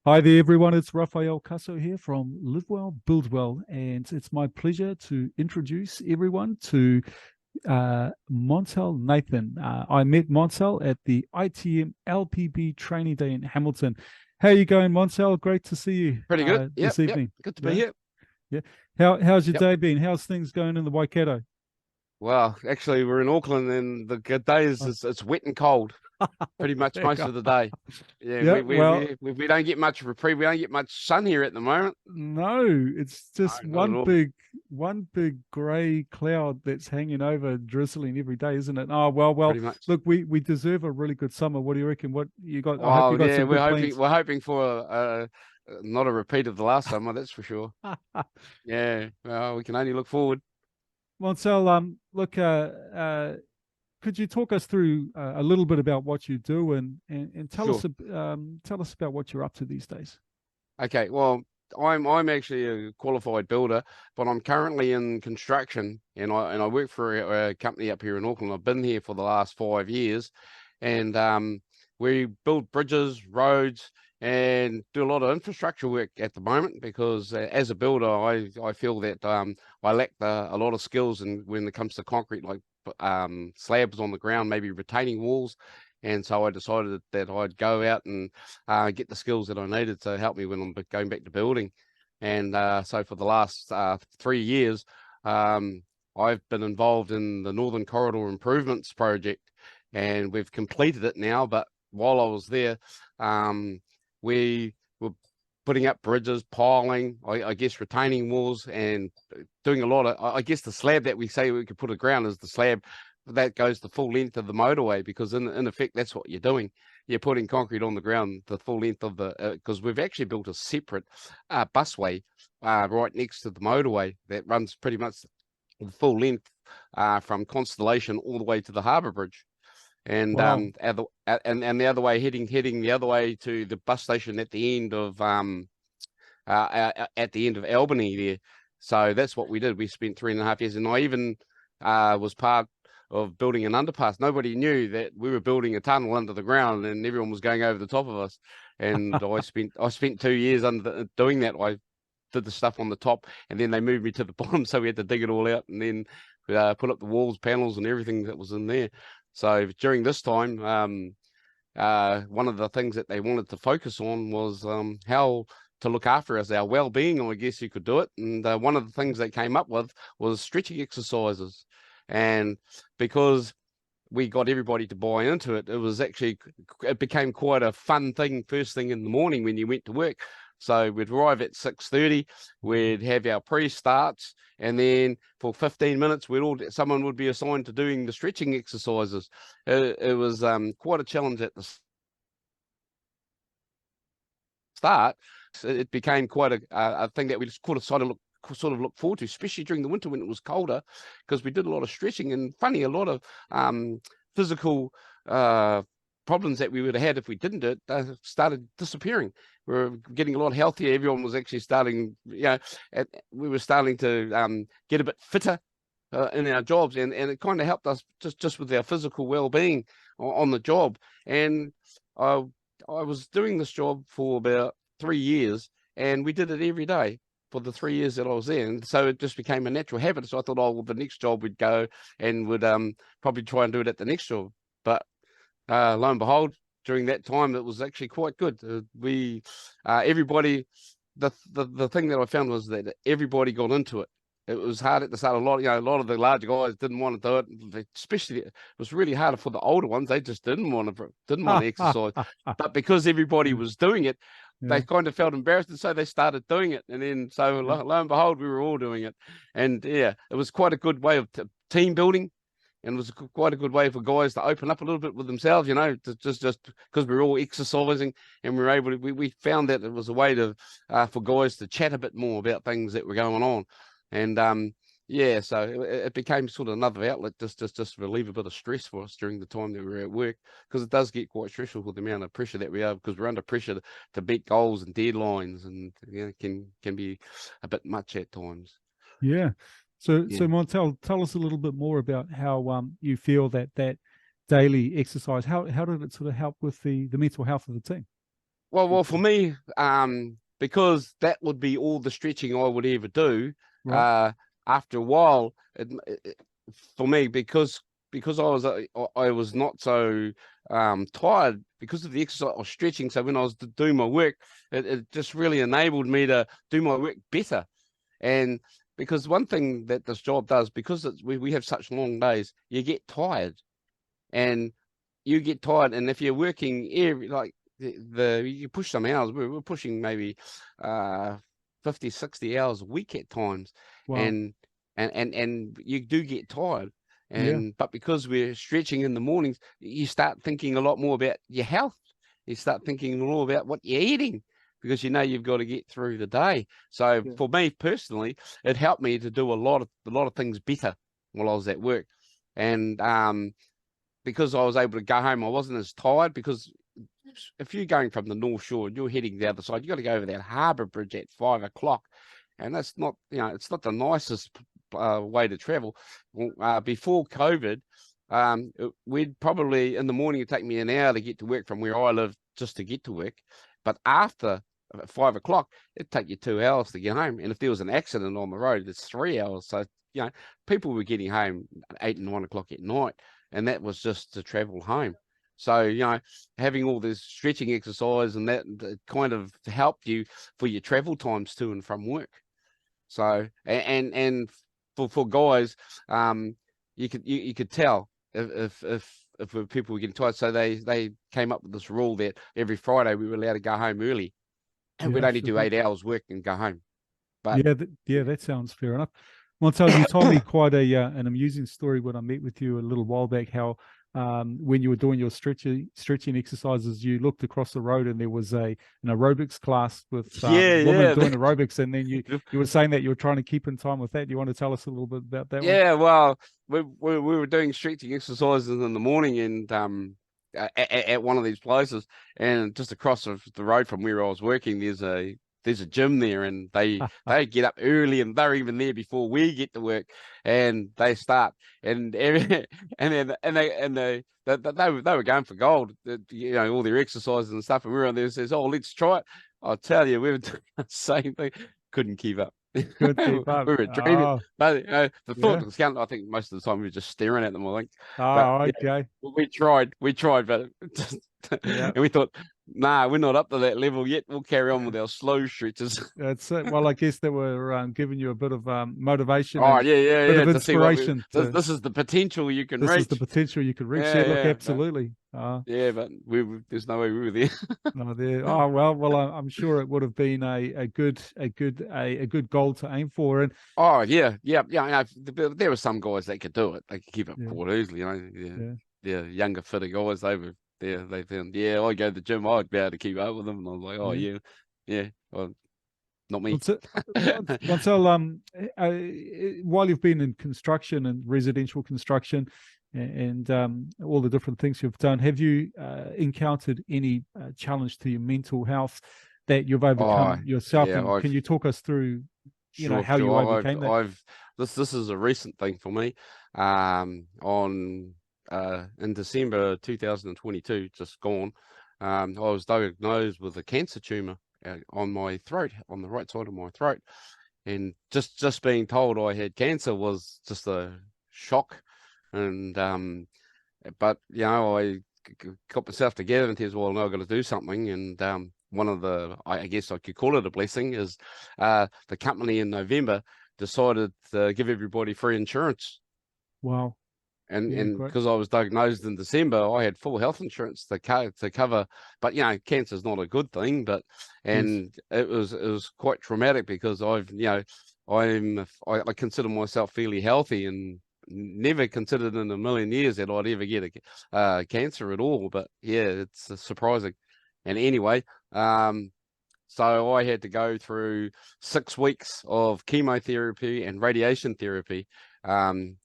Hi there, everyone. It's Rafael Casso here from Live Well, Build Well, and it's my pleasure to introduce everyone to Monsell Nathan. I met Monsell at the ITM LPB Training Day in Hamilton. How are you going, Monsell? Great to see you Pretty good. Yep, this evening. Good to be here. Yeah. How's your Yep. day been? How's things going in the Waikato? Well, actually, we're in Auckland, and the good day is Oh, it's wet and cold pretty much there you most go. of the day. Yeah, Yeah, well, we don't get much reprieve. We don't get much sun here at the moment. no, it's just No, not at all. one big grey cloud that's hanging over, drizzling every day, isn't it? Oh well. Pretty much. Look, we deserve a really good summer. What do you reckon? What you got? I hope you Oh got yeah, some good plans. we're hoping for not a repeat of the last summer, that's for sure. Yeah, well, we can only look forward. Marcel, look, could you talk us through a little bit about what you do and Sure. tell us about what you're up to these days? Okay, well, I'm actually a qualified builder, but I'm currently in construction, and I work for a company up here in Auckland. I've been here for the last 5 years, and we build bridges, roads, and do a lot of infrastructure work at the moment. Because as a builder, I feel that I lack a lot of skills, and when it comes to concrete, like slabs on the ground, maybe retaining walls. And so I decided that I'd go out and get the skills that I needed to help me when I'm going back to building. And so for the last 3 years, I've been involved in the Northern Corridor Improvements project, and we've completed it now. But while I was there, we were putting up bridges, piling, I guess retaining walls, and doing a lot of, I guess the slab that we say we could put aground is the slab that goes the full length of the motorway, because in effect that's what you're doing. You're putting concrete on the ground the full length of the, because we've actually built a separate busway right next to the motorway that runs pretty much the full length from Constellation all the way to the Harbour Bridge. And Wow. and the other way, heading the other way to the bus station at the end of Albany there. So that's what we did. We spent 3.5 years, and I even was part of building an underpass. Nobody knew that we were building a tunnel under the ground, and everyone was going over the top of us. And I spent 2 years doing that. I did the stuff on the top, and then they moved me to the bottom, so we had to dig it all out, and then put up the walls, panels, and everything that was in there. So during this time, one of the things that they wanted to focus on was how to look after us, our well-being, or I guess you could do it. And one of the things they came up with was stretching exercises. And because we got everybody to buy into it, it became quite a fun thing first thing in the morning when you went to work. So we'd arrive at 6:30, we'd have our pre-starts, and then for 15 minutes, someone would be assigned to doing the stretching exercises. It was quite a challenge at the start. It became quite a thing that we just sort of look forward to, especially during the winter when it was colder, because we did a lot of stretching. And funny, a lot of physical problems that we would have had if we didn't do it started disappearing. We were getting a lot healthier. Everyone was actually starting, we were starting to get a bit fitter in our jobs, and it kind of helped us just with our physical well-being on the job. And I was doing this job for about 3 years, and we did it every day for the 3 years that I was there. And so it just became a natural habit. So I thought, oh, well, the next job we'd go and would probably try and do it at the next job. But lo and behold, during that time, it was actually quite good. Everybody, the thing that I found was that everybody got into it. It was hard at the start. A lot of the larger guys didn't want to do it. Especially, it was really hard for the older ones. They just didn't want to exercise. But because everybody was doing it, they Yeah. kind of felt embarrassed, and so they started doing it. And then, so lo and behold, we were all doing it. And yeah, it was quite a good way of team building. And it was quite a good way for guys to open up a little bit with themselves, just because we were all exercising, and we were able to. We found that it was a way to for guys to chat a bit more about things that were going on, and yeah, so it became sort of another outlet just to relieve a bit of stress for us during the time that we were at work, because it does get quite stressful with the amount of pressure that we have, because we're under pressure to meet goals and deadlines, and can be a bit much at times. Yeah. So Yeah. Montel, tell us a little bit more about how you feel that daily exercise, how did it sort of help with the mental health of the team? Well, for me, because that would be all the stretching I would ever do. Right. Uh, After a while, for me, because I was not so tired because of the exercise or stretching. So when I was doing my work, it just really enabled me to do my work better. And because one thing that this job does, because we have such long days, you get tired, and if you're working like you push some hours, we're pushing maybe uh 50, 60 hours a week at times, Wow. and and you do get tired. Yeah. But because we're stretching in the mornings, you start thinking a lot more about your health. You start thinking more about what you're eating, because you know you've got to get through the day. So Yeah. for me personally, it helped me to do a lot of things better while I was at work. And because I was able to go home, I wasn't as tired, because if you're going from the North Shore and you're heading the other side, you got to go over that harbour bridge at 5 o'clock, and that's not, it's not the nicest way to travel. Well, before COVID, we'd probably in the morning it'd take me an hour to get to work from where I live, just to get to work, but after 5 o'clock, it'd take you 2 hours to get home, and if there was an accident on the road, it's 3 hours. So people were getting home 8 and 9 o'clock at night, and that was just to travel home. So, having all this stretching exercise and that kind of helped you for your travel times to and from work. So, and for guys, you could tell if people were getting tired. So they came up with this rule that every Friday we were allowed to go home early, and we'd Yeah. only Sure do thing. 8 hours work and go home. But Yeah, yeah, that sounds fair enough. Montel, you told me quite an amusing story when I met with you a little while back. How when you were doing your stretching exercises, you looked across the road and there was an aerobics class with yeah, women yeah, doing aerobics, and then you were saying that you were trying to keep in time with that. Do you want to tell us a little bit about that one? yeah. Well, we were doing stretching exercises in the morning, and at one of these places, and just across the road from where I was working, there's a gym there, and they get up early, and they're even there before we get to work, and they start, and they were going for gold, all their exercises and stuff, and we were on there, says, oh, let's try it. I'll tell you, we were doing the same thing, couldn't keep up. Good We keep up. were dreaming. Oh, But the thought yeah. was counting. I think most of the time we were just staring at them, I think. But Oh, yeah, okay. we tried, but just, Yeah. and we thought, nah, we're not up to that level yet. We'll carry on with our slow stretches. That's it. Well, I guess they were giving you a bit of motivation Oh and yeah, yeah, bit yeah. of To see what we inspiration this, to this is the potential you can this is the reach. potential you could reach. Yeah, Yeah, look, yeah, but absolutely. yeah, but there's no way we were there. No, there. Oh well, I'm sure it would have been a good goal to aim for, and Oh yeah, yeah, yeah. There were some guys that could do it. They could keep up yeah, quite easily. Yeah, yeah, yeah. Younger, fitter guys. They were there. They found. Yeah, I go to the gym. I'd be able to keep up with them. And I was like, oh yeah. yeah, yeah. Well, not me. What's it? Marcel, while you've been in construction and residential construction and all the different things you've done, have you encountered any challenge to your mental health that you've Oh overcome yourself? yeah. And can you talk us through, Sure, how you sure. overcame that? I've this is a recent thing for me. On In December 2022, just gone. I was diagnosed with a cancer tumor on my throat, on the right side of my throat, and just being told I had cancer was just a shock. And but I got myself together and says, well, no, I've got to do something. And one of I guess I could call it a blessing, is the company in November decided to give everybody free insurance. Wow. And Yeah, and great. because I was diagnosed in December, I had full health insurance to cover. But cancer is not a good thing. But Yes. and it was quite traumatic, because I consider myself fairly healthy, and never considered in a million years that I'd ever get a cancer at all. But yeah, it's surprising. And anyway, so I had to go through 6 weeks of chemotherapy and radiation therapy. And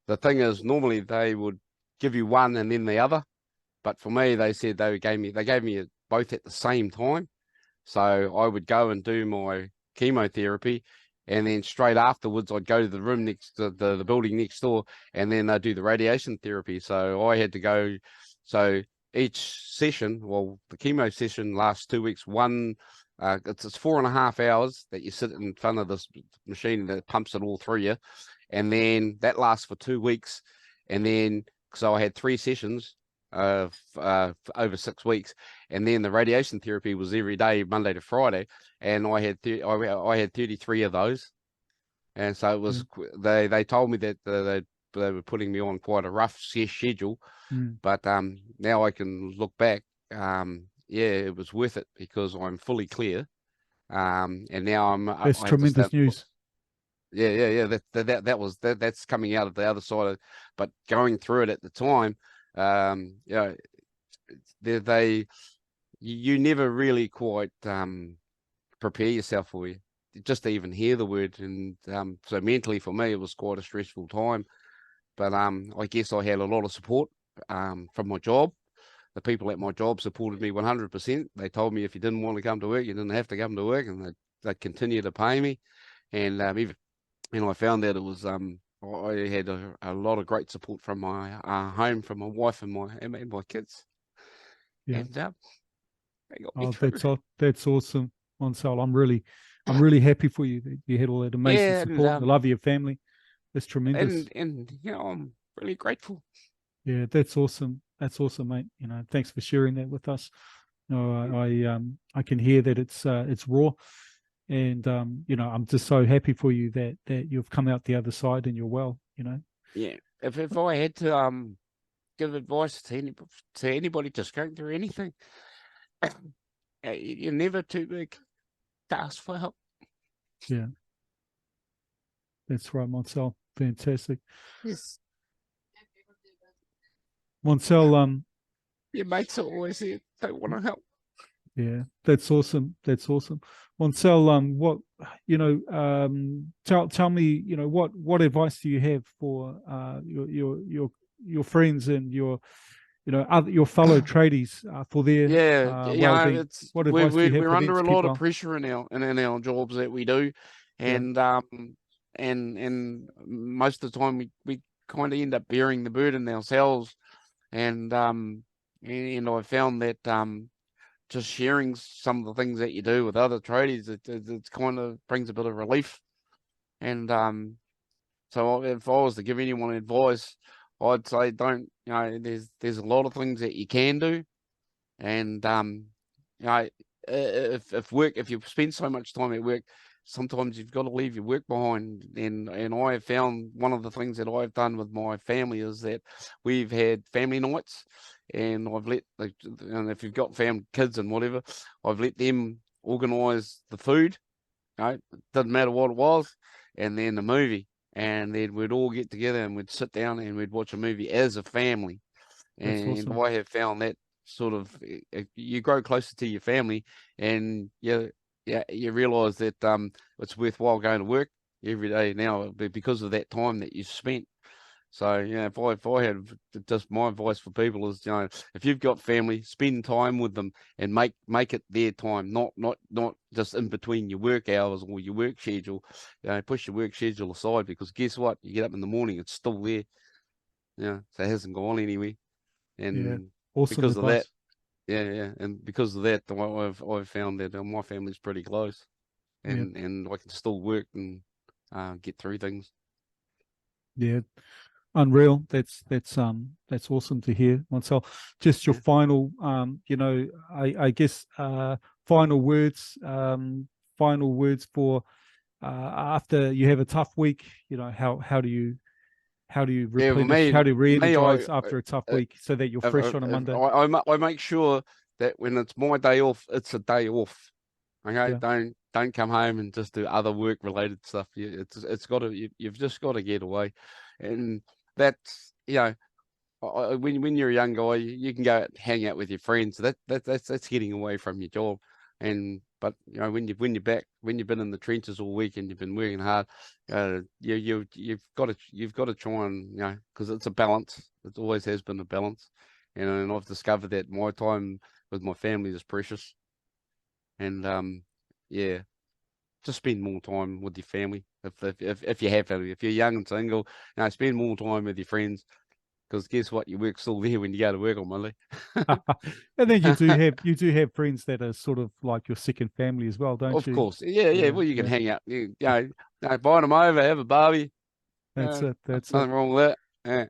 the thing is, normally they would give you one and then the other, but for me, they said they gave me it both at the same time. So I would go and do my chemotherapy, and then straight afterwards, I'd go to the room next to the building next door, and then they'd do the radiation therapy. So I had to go. So each session, well, the chemo session lasts 2 weeks. One, it's 4.5 hours that you sit in front of this machine that pumps it all through you, and then that lasts for 2 weeks, and then so I had 3 sessions over 6 weeks, and then the radiation therapy was every day, Monday to Friday, and I had I had 33 of those, and so it was they told me that they were putting me on quite a rough schedule, but now I can look back, yeah, it was worth it because I'm fully clear, and now That's I have to tremendous start. news. Yeah. That's coming out of the other side of, but going through it at the time, you know, you never really quite prepare yourself for you just to even hear the word, and so mentally for me it was quite a stressful time, but I guess I had a lot of support from my job. The people at my job supported me 100%. They told me if you didn't want to come to work, you didn't have to come to work, and they'd continue to pay me. And even, I found that it was I had a lot of great support from my home, from my wife and my kids. Yeah. And they got me Oh, through. that's awesome, Monsell. I'm really happy for you that you had all that amazing Yeah, support and the love of your family. That's tremendous. and I'm really grateful. Yeah, that's awesome. That's awesome, mate. Thanks for sharing that with us. I can hear that it's raw, and I'm just so happy for you that you've come out the other side and you're well. Yeah, if I had to give advice to anybody just going through anything, you're never too big to ask for help. Yeah, that's right, Monsell. Fantastic, Yes, Monsell. your mates are always here. They want to help. Yeah, that's awesome. That's awesome. Monsell, what tell me, what advice do you have for your friends and your fellow tradies for their Yeah, well-being? What advice do you have we're for them under to a keep lot of well? pressure in our jobs that we do, Yeah, and and most of the time we kind of end up bearing the burden ourselves, and and I found that just sharing some of the things that you do with other tradies, it kind of brings a bit of relief, and so if I was to give anyone advice, I'd say don't, there's a lot of things that you can do, and you know, if you spend so much time at work, sometimes you've got to leave your work behind. And I have found one of the things that I've done with my family is that we've had family nights, and and if you've got kids and whatever, I've let them organise the food. It doesn't matter what it was, and then the movie, and then we'd all get together and we'd sit down and we'd watch a movie as a family. that's And awesome. I have found that sort of you grow closer to your family, and you realize that it's worthwhile going to work every day now because of that time that you've spent. So if I had just my advice for people is, if you've got family, spend time with them and make it their time, not just in between your work hours or your work schedule. Push your work schedule aside, because guess what? You get up in the morning, it's still there. So it hasn't gone anywhere. Yeah, And awesome because of that, advice. and because of that, I've found that my family's pretty close, Yeah, and I can still work and get through things. yeah, unreal. That's awesome to hear, Monsell. Just your Yeah. final, I guess, final words for after you have a tough week. How do you Yeah, for replenish? How do you me, re-energize after a tough uh, week so that you're fresh on a Monday? I make sure that when it's my day off, it's a day off. Okay, Yeah, don't come home and just do other work related stuff. It's got to, you've just got to get away, and that's when you're a young guy, you can go out and hang out with your friends. That's getting away from your job. And but when you've been in the trenches all week and you've been working hard, you've got to try and because it's a balance. It always has been a balance, and I've discovered that my time with my family is precious. And yeah, just spend more time with your family if you have family. If you're young and single, spend more time with your friends. because guess what? Your work's still there when you go to work on Monday. And then you do have friends that are sort of like your second family as well, don't Of you? course. Yeah. Yeah, Well, you can yeah. hang out. You know, invite them over, have a barbie. That's it. That's it. Nothing wrong with that. Yeah.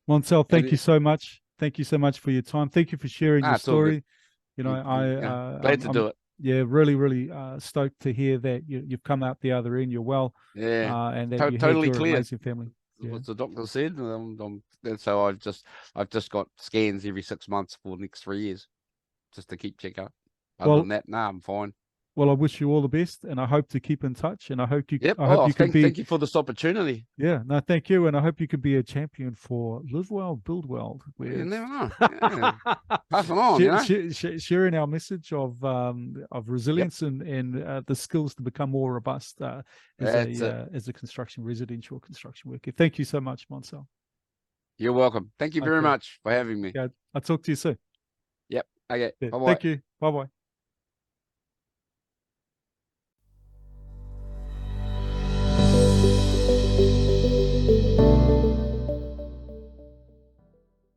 Monsell, And thank you so much. Thank you so much for your time. Thank you for sharing your it's all good. story. You know, Glad to do it. yeah, really, really stoked to hear that you've come out the other end. You're well, Yeah. and that you had Totally your clear. amazing family. Yeah. What the doctor said. And so I've just got scans every 6 months for the next 3 years, just to keep checking up. Other than that, I'm fine. Well, I wish you all the best, and I hope to keep in touch. And I hope you. Yep. I hope you can be. Thank you for this opportunity. Yeah. No, thank you, and I hope you can be a champion for Live Well, Build Well. You never know. Yeah. Passing on, sharing our message of resilience and the skills to become more robust as a residential construction worker. Thank you so much, Monsell. You're welcome. Thank you very much for having me. Yeah, I'll talk to you soon. Yep. Okay. Yeah, Bye-bye. thank you. Bye-bye.